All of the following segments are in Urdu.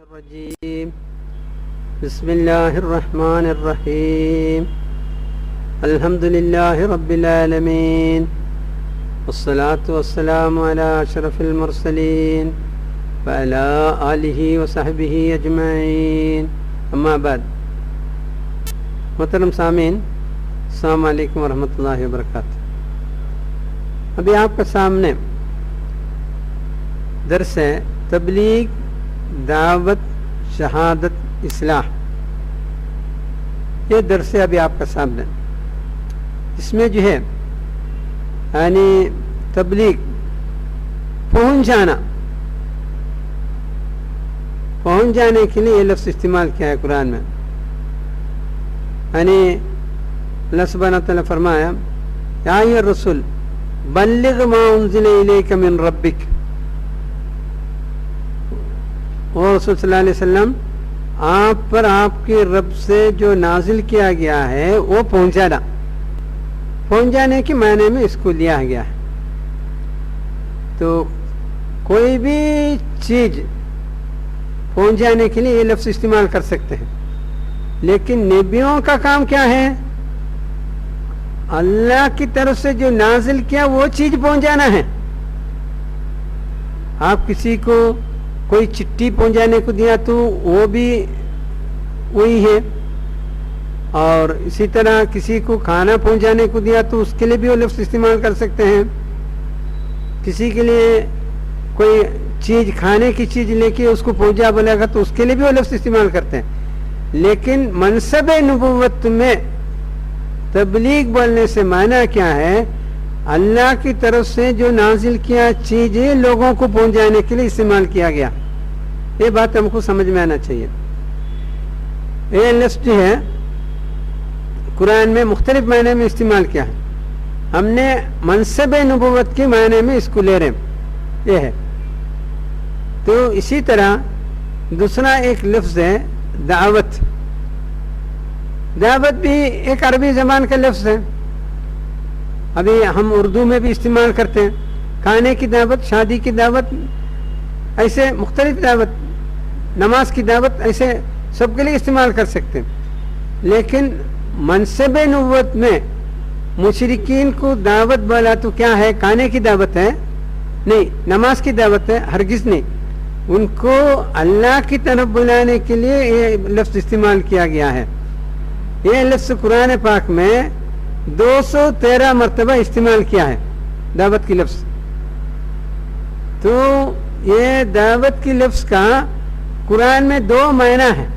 الرجيم بسم الله الرحمن الرحيم الحمد لله رب العالمين والصلاة والسلام على أشرف المرسلين وعلى آله وصحبه أجمعين أما بعد محترم سامعین السلام علیکم ورحمۃ اللہ وبرکاتہ۔ ابھی آپ کے سامنے درس ہے تبلیغ، دعوت، شہادت، اصلاح۔ یہ درس ہے ابھی آپ کا سامنے۔ اس میں جو ہے یعنی تبلیغ، پہنچ جانے کے لیے یہ لفظ استعمال کیا ہے قرآن میں۔ یعنی اللہ سبحانہ تعالیٰ فرمایا یا ایھا الرسول بلغ ما انزل الیک من ربک، اور رسول صلی اللہ علیہ وسلم آپ پر آپ کے رب سے جو نازل کیا گیا ہے وہ پہنچانے کے معنی میں اس کو لیا گیا ہے۔ تو کوئی بھی چیز پہنچانے کے لیے یہ لفظ استعمال کر سکتے ہیں، لیکن نبیوں کا کام کیا ہے؟ اللہ کی طرف سے جو نازل کیا وہ چیز پہنچانا ہے۔ آپ کسی کو کوئی چٹھی پہنچانے کو دیا تو وہ بھی وہی ہے، اور اسی طرح کسی کو کھانا پہنچانے کو دیا تو اس کے لیے بھی وہ لفظ استعمال کر سکتے ہیں۔ کسی کے لیے کوئی چیز، کھانے کی چیز لے کے اس کو پہنچا بولے گا تو اس کے لیے بھی وہ لفظ استعمال کرتے ہیں۔ لیکن منصب نبوت میں تبلیغ بولنے سے معنی کیا ہے؟ اللہ کی طرف سے جو نازل کیا چیزیں لوگوں کو پہنچانے کے لیے استعمال کیا گیا۔ یہ بات ہم کو سمجھ میں آنا چاہیے۔ یہ لفظ جو ہے قرآن میں مختلف معنی میں استعمال کیا ہے، ہم نے منصب نبوت کے معنی میں اس کو لے رہے ہیں، یہ ہے۔ تو اسی طرح دوسرا ایک لفظ ہے دعوت۔ دعوت بھی ایک عربی زبان کا لفظ ہے، ابھی ہم اردو میں بھی استعمال کرتے ہیں۔ کھانے کی دعوت، شادی کی دعوت، ایسے مختلف دعوت، نماز کی دعوت، ایسے سب کے لیے استعمال کر سکتے ہیں۔ لیکن منصب نبوت میں مشرکین کو دعوت بولا تو کیا ہے؟ کھانے کی دعوت ہے؟ نہیں۔ نماز کی دعوت ہے؟ ہرگز نہیں۔ ان کو اللہ کی طرف بلانے کے لیے یہ لفظ استعمال کیا گیا ہے۔ یہ لفظ قرآن پاک میں 213 مرتبہ استعمال کیا ہے، دعوت کی لفظ۔ تو یہ دعوت کی لفظ کا قرآن میں دو معنی ہے۔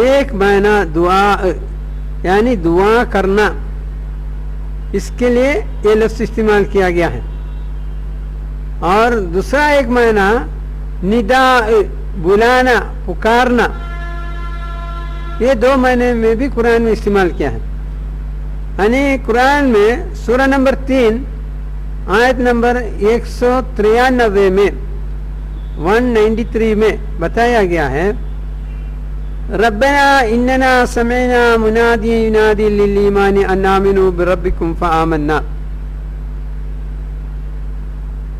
ایک معنی دعا، یعنی دعا کرنا، اس کے لیے یہ لفظ استعمال کیا گیا ہے۔ اور دوسرا ایک معنی نداء، بلانا، پکارنا، یہ دو معنی میں بھی قرآن میں استعمال کیا ہے۔ یعنی قرآن میں سورہ نمبر 3 آیت نمبر 193 میں 193 میں بتایا گیا ہے ربنا اننا سمعنا منادی ینادی للایمان ان آمنوا بربکم فآمنا۔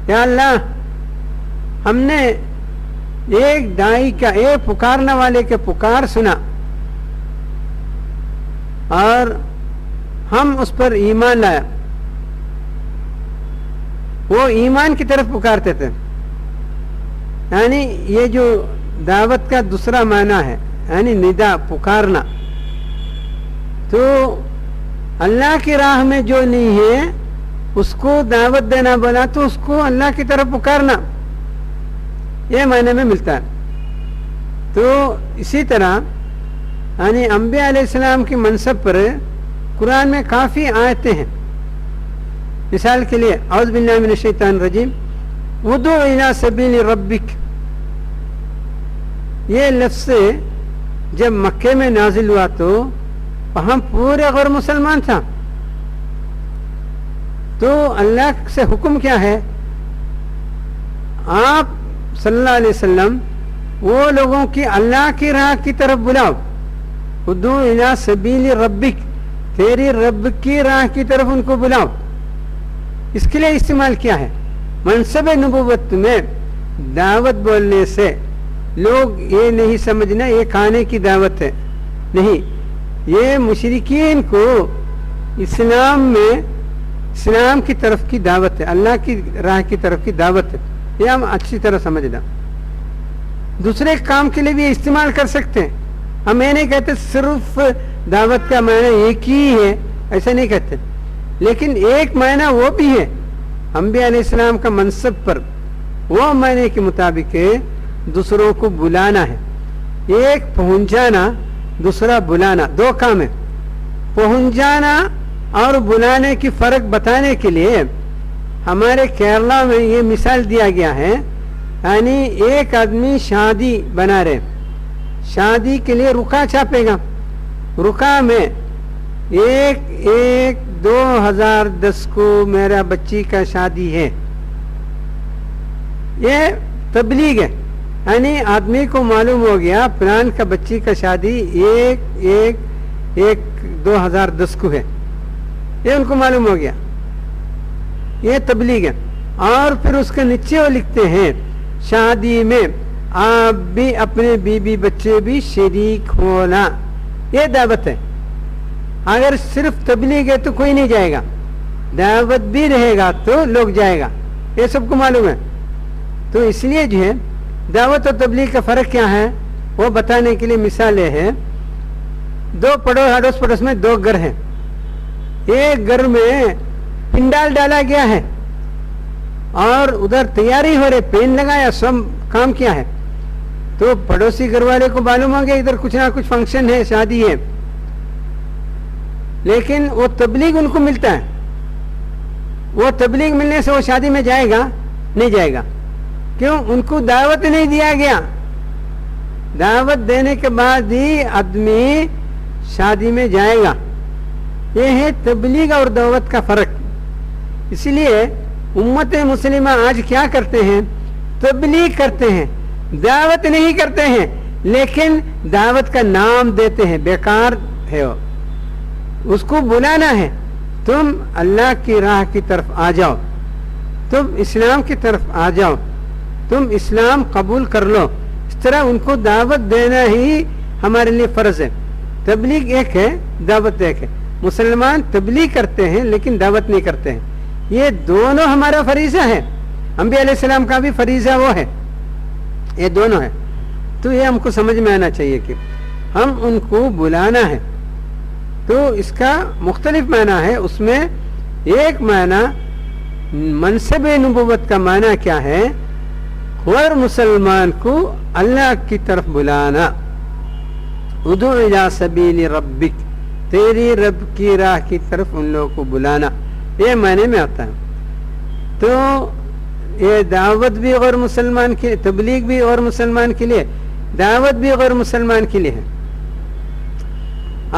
یا اللہ، ہم نے ایک دائی کا، ایک پکارنے والے کے پکار سنا اور ہم اس پر ایمان لایا۔ وہ ایمان کی طرف پکارتے تھے۔ یعنی یہ جو دعوت کا دوسرا معنی ہے، یعنی ندا، پکارنا۔ تو اللہ کی راہ میں جو نہیں ہے اس کو دعوت دینا بولا تو اس کو اللہ کی طرف پکارنا، یہ معنی میں ملتا ہے۔ تو اسی طرح یعنی انبیاء علیہ السلام کی منصب پر قرآن میں کافی آیتیں ہیں۔ مثال کے لیے اعوذ باللہ من الشیطان الرجیم ادع الی سبیل ربک، یہ لفظ جب مکے میں نازل ہوا تو وہاں پورے غیر مسلمان تھا، تو اللہ سے حکم کیا ہے؟ آپ صلی اللہ علیہ وسلم وہ لوگوں کی اللہ کی راہ کی طرف بلاؤ، ادعو الی سبیل ربک، تیری رب کی راہ کی طرف ان کو بلاؤ۔ اس کے لیے استعمال کیا ہے۔ منصب نبوت میں دعوت بولنے سے لوگ یہ نہیں سمجھنا یہ کھانے کی دعوت ہے، نہیں، یہ مشرکین کو اسلام میں اسلام کی طرف کی دعوت ہے، اللہ کی راہ کی طرف کی دعوت ہے، یہ ہم اچھی طرح سمجھنا۔ دوسرے کام کے لیے بھی استعمال کر سکتے ہیں، ہم یہ نہیں کہتے صرف دعوت کا معنی ایک ہی ہے، ایسا نہیں کہتے، لیکن ایک معنی وہ بھی ہے انبیاء علیہ السلام کا منصب پر، وہ معنی کے مطابق ہے دوسروں کو بلانا ہے، ایک پہنچانا دوسرا بلانا، دو کام ہے۔ پہنچانا اور بلانے کی فرق بتانے کے لیے ہمارے کیرلا میں یہ مثال دیا گیا ہے، یعنی ایک آدمی شادی بنا رہے، شادی کے لیے رکا چھاپے گا، رکا میں 1/2010 کو میرا بچی کا شادی ہے، یہ تبلیغ ہے، یعنی آدمی کو معلوم ہو گیا فلان کا بچی کا شادی 1/2010 کو ہے، یہ ان کو معلوم ہو گیا، یہ تبلیغ ہے۔ اور پھر اس کے نیچے وہ لکھتے ہیں شادی میں آپ بھی اپنے بیوی بچے بھی شریک ہونا، یہ دعوت ہے۔ اگر صرف تبلیغ ہے تو کوئی نہیں جائے گا، دعوت بھی رہے گا تو لوگ جائے گا، یہ سب کو معلوم ہے۔ تو اس لیے جو ہے دعوت اور تبلیغ کا فرق کیا ہے وہ بتانے کے لیے مثالیں ہیں۔ دو اڑوس پڑوس میں 2 گھر ہیں، ایک گھر میں پنڈال ڈالا گیا ہے اور ادھر تیاری ہو رہے، پین لگایا، سب کام کیا ہے، تو پڑوسی گھر والے کو معلوم ہو گیا ادھر کچھ نہ کچھ فنکشن ہے، شادی ہے، لیکن وہ تبلیغ ان کو ملتا ہے، وہ تبلیغ ملنے سے وہ شادی میں جائے گا نہیں جائے گا، کیوں؟ ان کو دعوت نہیں دیا گیا، دعوت دینے کے بعد ہی آدمی شادی میں جائے گا، یہ ہے تبلیغ اور دعوت کا فرق۔ اسی لیے امت مسلمہ آج کیا کرتے ہیں؟ تبلیغ کرتے ہیں، دعوت نہیں کرتے ہیں، لیکن دعوت کا نام دیتے ہیں، بیکار ہے وہ، اس کو بلانا ہے تم اللہ کی راہ کی طرف آ جاؤ، تم اسلام کی طرف آ جاؤ، تم اسلام قبول کر لو، اس طرح ان کو دعوت دینا ہی ہمارے لیے فرض ہے۔ تبلیغ ایک ہے، دعوت ایک ہے، مسلمان تبلیغ کرتے ہیں لیکن دعوت نہیں کرتے ہیں، یہ دونوں ہمارا فریضہ ہے، انبیاء علیہ السلام کا بھی فریضہ وہ ہے، یہ دونوں ہے۔ تو یہ ہم کو سمجھ میں آنا چاہیے کہ ہم ان کو بلانا ہے، تو اس کا مختلف معنی ہے، اس میں ایک معنی منصب نبوت کا معنی کیا ہے؟ ہر مسلمان کو اللہ کی طرف بلانا، ادعو الی سبیل ربک، تیری رب کی راہ کی طرف ان لوگوں کو بلانا، یہ معنی میں آتا ہے۔ تو یہ دعوت بھی غیر مسلمان کے، تبلیغ بھی غیر مسلمان کے لیے، دعوت بھی غیر مسلمان کے لیے ہے۔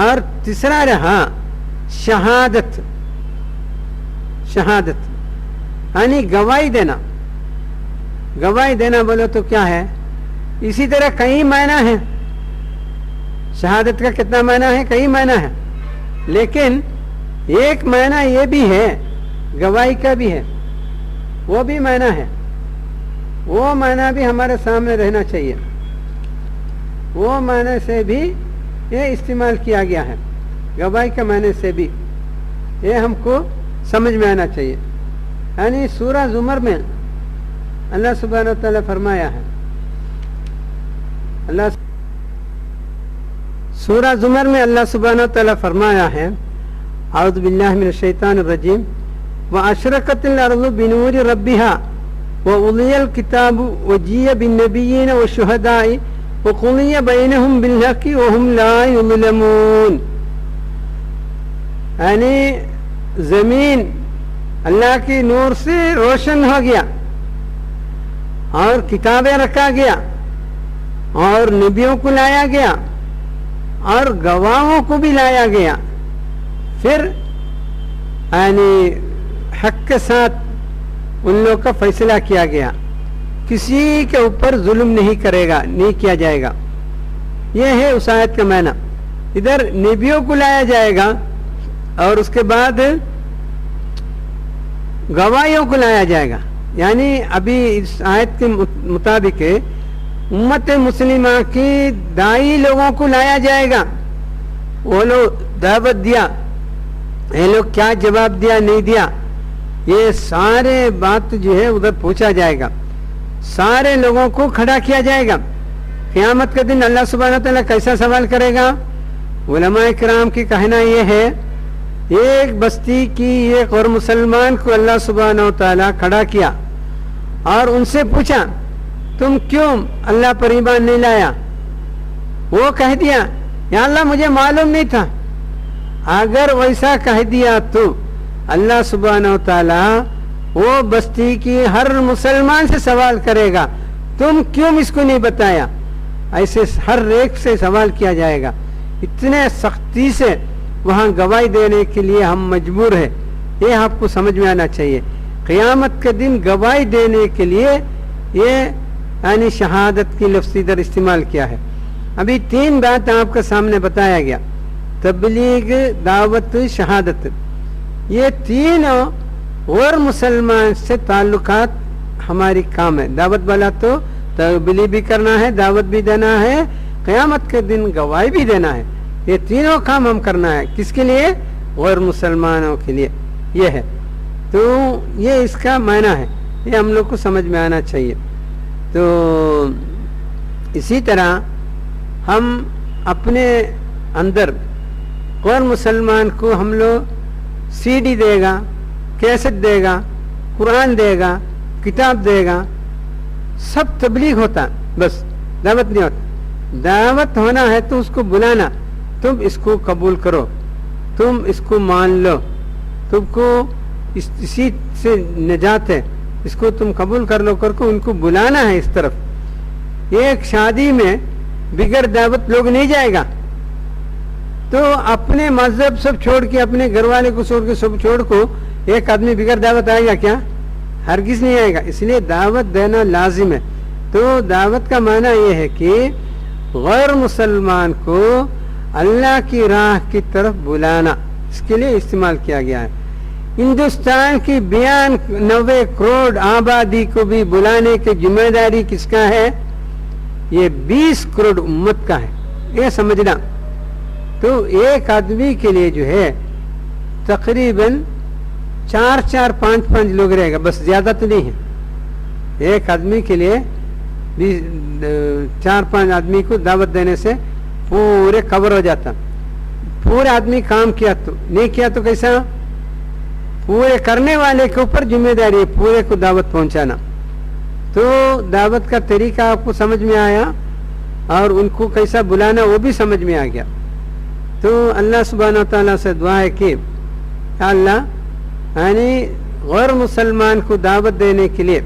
اور تیسرا رہا شہادت، شہادت یعنی گواہی دینا، گواہی دینا بولو تو کیا ہے؟ اسی طرح کئی معنی ہیں، شہادت کا کتنا معنی ہے؟ کئی معنی ہے، لیکن ایک معنی یہ بھی ہے گواہی کا بھی ہے، وہ بھی معنی ہے، وہ معنی بھی ہمارے سامنے رہنا چاہیے، وہ معنی سے بھی یہ استعمال کیا گیا ہے، گواہی کا معنی سے بھی یہ ہم کو سمجھ میں آنا چاہیے۔ یعنی سورہ زمر میں اللہ سبحانہ وتعالی فرمایا ہے، سورہ زمر میں اللہ سبحانہ وتعالی فرمایا ہے، اعوذ باللہ من الشیطان الرجیم، وَأَشْرَقَتِ الْأَرْضُ بِنُورِ رَبِّهَا وَأُوتِيَ الْكِتَابُ وَجِيءَ بِالنَّبِيِّينَ وَالشُّهَدَاءِ وَقُضِيَ بَيْنَهُم بِالْحَقِّ وَهُمْ لَا يُظْلَمُونَ، یعنی زمین اللہ کی نور سے روشن ہو گیا اور کتابیں رکھا گیا اور نبیوں کو لایا گیا اور گواہوں کو بھی لایا گیا، پھر یعنی حق کے ساتھ ان لوگوں کا فیصلہ کیا گیا، کسی کے اوپر ظلم نہیں کرے گا، نہیں کیا جائے گا، یہ ہے اس آیت کا معنی۔ ادھر نبیوں کو لایا جائے گا اور اس کے بعد گواہیوں کو لایا جائے گا، یعنی ابھی اس آیت کے مطابق امت مسلمہ کی دائی لوگوں کو لایا جائے گا. وہ لوگ دعوت دیا, یہ لوگ کیا جواب دیا نہیں دیا, یہ سارے بات جو ہے ادھر پوچھا جائے گا. سارے لوگوں کو کھڑا کیا جائے گا. قیامت کے دن اللہ سبحانہ و تعالیٰ کیسا سوال کرے گا؟ علماء کرام کی کہنا یہ ہے, ایک بستی کی ایک اور مسلمان کو اللہ سبحانہ و تعالیٰ کھڑا کیا اور ان سے پوچھا تم کیوں اللہ پر ایمان نہیں لایا؟ وہ کہہ دیا یا اللہ مجھے معلوم نہیں تھا. اگر ویسا کہہ دیا تو اللہ سبحانہ و تعالیٰ وہ بستی کی ہر مسلمان سے سوال کرے گا تم کیوں اس کو نہیں بتایا. ایسے ہر ایک سے سوال کیا جائے گا. اتنے سختی سے وہاں گواہی دینے کے لیے ہم مجبور ہیں. یہ آپ کو سمجھ میں آنا چاہیے. قیامت کے دن گواہی دینے کے لیے یہ یعنی شہادت کی لفظ ادھر استعمال کیا ہے. ابھی 3 بات آپ کے سامنے بتایا گیا, تبلیغ, دعوت, شہادت. یہ تینوں اور مسلمان سے تعلقات ہماری کام ہے. دعوت والا تو تبلیغ بھی کرنا ہے, دعوت بھی دینا ہے, قیامت کے دن گواہی بھی دینا ہے. یہ تینوں کام ہم کرنا ہے. کس کے لیے؟ غیر مسلمانوں کے لیے. یہ ہے تو یہ اس کا معنی ہے, یہ ہم لوگ کو سمجھ میں آنا چاہیے. تو اسی طرح ہم اپنے اندر غیر مسلمان کو ہم لوگ سی ڈی دے گا, کیسٹ دے گا, قرآن دے گا, کتاب دے گا, سب تبلیغ ہوتا, بس دعوت نہیں ہوتا. دعوت ہونا ہے تو اس کو بلانا, تم اس کو قبول کرو, تم اس کو مان لو, تم کو اسی سے نجات ہے, اس کو تم قبول کر لو کر کو ان کو بلانا ہے اس طرف. ایک شادی میں بغیر دعوت لوگ نہیں جائے گا. تو اپنے مذہب سب چھوڑ کے, اپنے گھر والے کو چھوڑ کے, سب چھوڑ کو ایک آدمی بغیر دعوت آئے گا کیا؟ ہرگز نہیں آئے گا. اس لیے دعوت دینا لازم ہے. تو دعوت کا معنی یہ ہے کہ غیر مسلمان کو اللہ کی راہ کی طرف بلانا, اس کے لیے استعمال کیا گیا ہے. ہندوستان کی 92 کروڑ آبادی کو بھی بلانے کی ذمہ داری کس کا ہے؟ یہ 20 کروڑ امت کا ہے. یہ سمجھنا. تو ایک آدمی کے لیے جو ہے تقریباً 4 5 لوگ رہے گا, بس زیادہ تو نہیں ہے. ایک آدمی کے لیے 4 5 آدمی کو دعوت دینے سے پورے کور ہو جاتا. پورے آدمی کام کیا تو نہیں کیا تو کیسا؟ پورے کرنے والے کے اوپر ذمہ داری ہے پورے کو دعوت پہنچانا. تو دعوت کا طریقہ آپ کو سمجھ میں آیا اور ان کو کیسا بلانا وہ بھی سمجھ میں آ گیا. تو اللہ سبحانہ تعالیٰ سے دعا ہے کہ اللہ یعنی غیر مسلمان کو دعوت دینے کے لیے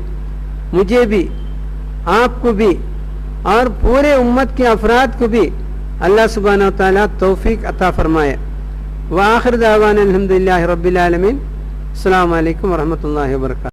مجھے بھی, آپ کو بھی اور پورے امت کے افراد کو بھی اللہ سبحانہ تعالیٰ توفیق عطا فرمائے. وآخر دعوانا الحمدللہ رب العالمین. السلام علیکم ورحمۃ اللہ وبرکاتہ.